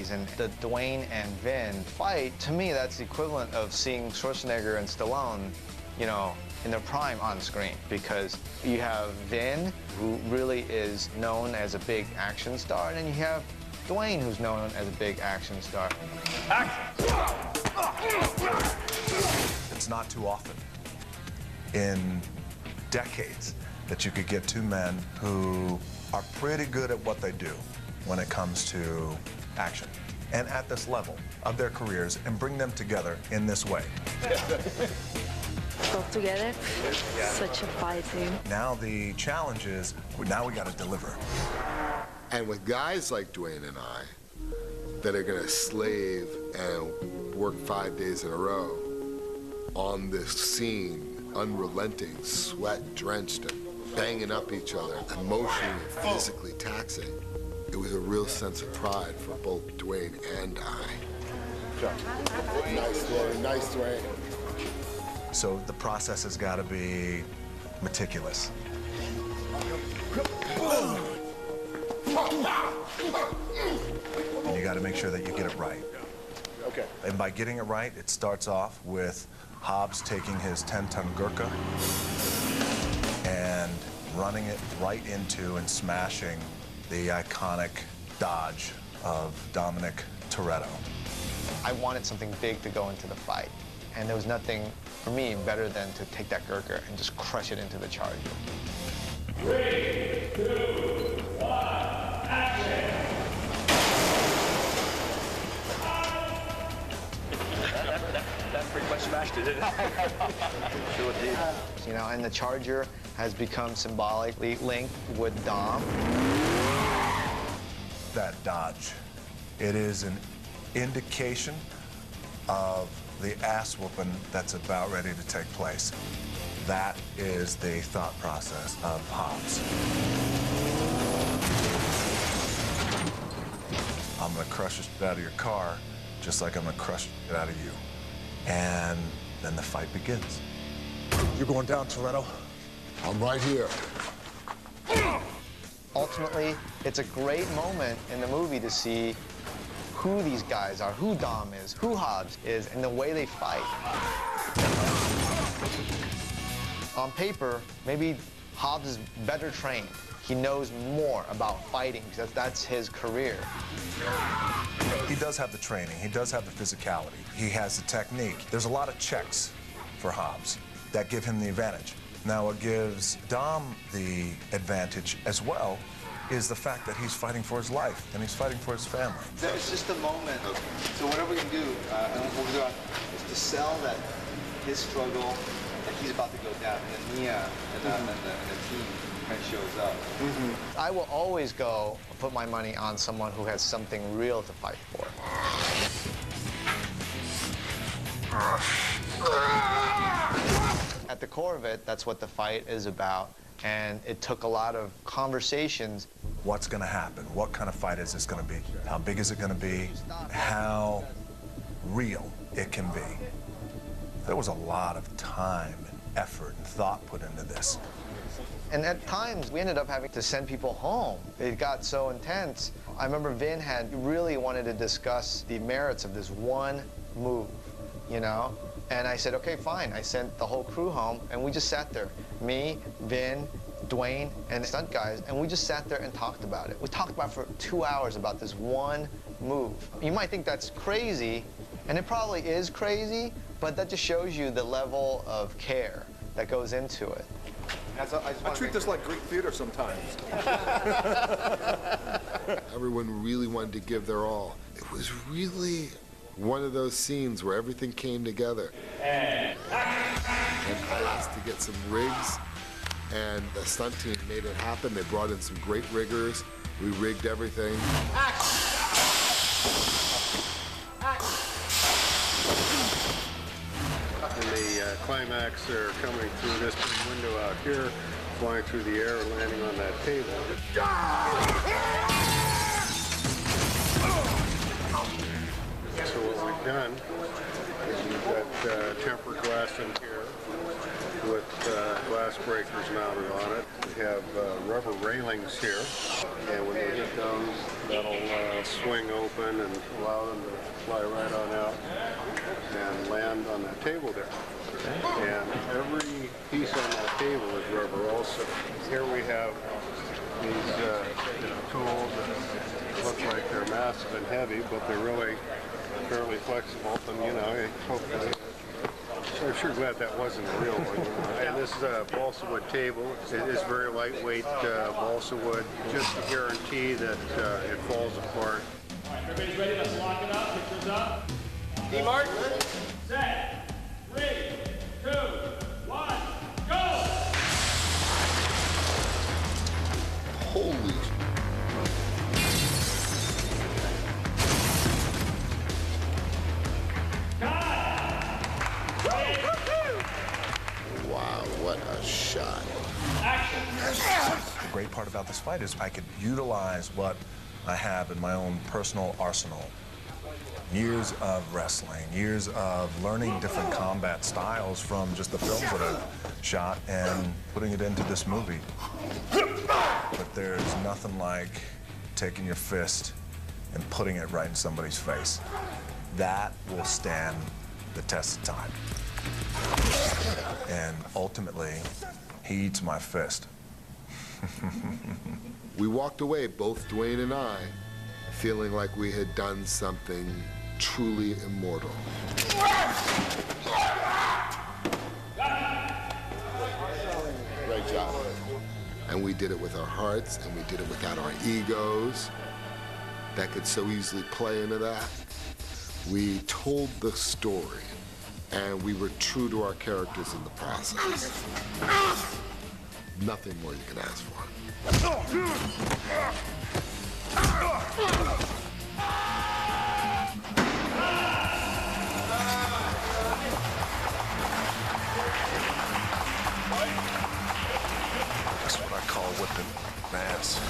movies, and the Dwayne and Vin fight, to me, that's the equivalent of seeing Schwarzenegger and Stallone, you know, in their prime on screen, because you have Vin, who really is known as a big action star, and then you have Dwayne, who's known as a big action star. It's not too often in decades that you could get two men who are pretty good at what they do when it comes to action, and at this level of their careers, and bring them together in this way. Both together, such a fight team. Now the challenge is, now we got to deliver. And with guys like Dwayne and I, that are gonna slave and work 5 days in a row on this scene, unrelenting, sweat-drenched, and banging up each other, emotionally and physically taxing, it was a real sense of pride for both Dwayne and I. Nice, Dwayne, nice, Dwayne. So the process has got to be meticulous. And you got to make sure that you get it right. Okay. And by getting it right, it starts off with Hobbs taking his 10-ton Gurkha and running it right into and smashing the iconic dodge of Dominic Torreto. I wanted something big to go into the fight, and there was nothing for me better than to take that Gurkha and just crush it into the Charger. 3, 2, 1, action! That pretty much smashed it, didn't it? Sure it did. You know, and the Charger has become symbolically linked with Dom. That dodge, it is an indication of the ass whooping that's about ready to take place. That is the thought process of Hobbs. I'm gonna crush the shit out of your car, just like I'm gonna crush the shit out of you. And then the fight begins. You're going down, Torreto. I'm right here. Ultimately, it's a great moment in the movie to see who these guys are, who Dom is, who Hobbs is, and the way they fight. On paper, maybe Hobbs is better trained. He knows more about fighting because that's his career. He does have the training. He does have the physicality. He has the technique. There's a lot of checks for Hobbs that give him the advantage. Now, what gives Dom the advantage as well is the fact that he's fighting for his life and he's fighting for his family. It's just a moment. So whatever we can do, and what we're doing, is to sell that his struggle, that he's about to go down, and then Mia and the team kind of shows up. I will always go put my money on someone who has something real to fight for. At the core of it, that's what the fight is about. And it took a lot of conversations. What's going to happen? What kind of fight is this going to be? How big is it going to be? How real it can be? There was a lot of time and effort and thought put into this. And at times, we ended up having to send people home. It got so intense. I remember Vin had really wanted to discuss the merits of this one move, you know? And I said, okay, fine. I sent the whole crew home, and we just sat there. Me, Vin, Dwayne, and the stunt guys, and we just sat there and talked about it. We talked about it for 2 hours about this one move. You might think that's crazy, and it probably is crazy, but that just shows you the level of care that goes into it. I treat this like Greek theater sometimes. Everyone really wanted to give their all. It was really one of those scenes where everything came together. And I asked to get some rigs, and the stunt team made it happen. They brought in some great riggers. We rigged everything. In the climax, they're coming through this big window out here, flying through the air and landing on that table. So what we've done is we've got tempered glass in here. with glass breakers mounted on it. We have rubber railings here, and when they hit those, that'll swing open and allow them to fly right on out and land on that table there. And every piece on that table is rubber also. Here we have these tools that look like they're massive and heavy, but they're really fairly flexible. And hopefully, I'm sure glad that wasn't a real one. And this is a balsa wood table. It is very lightweight balsa wood, just to guarantee that it falls apart. All right, everybody's ready? Let's lock it up. Pictures up. D-Mark. Set. 3, 2, 1, go! Holy. Wow, what a shot. The great part about this fight is I could utilize what I have in my own personal arsenal. Years of wrestling, years of learning different combat styles from just the films that I've shot and putting it into this movie. But there's nothing like taking your fist and putting it right in somebody's face. That will stand the test of time. And ultimately, he eats my fist. We walked away, both Dwayne and I, feeling like we had done something truly immortal. Great job. And we did it with our hearts, and we did it without our egos that could so easily play into that. We told the story, and we were true to our characters in the process. Nothing more you can ask for. That's what I call whipping ass.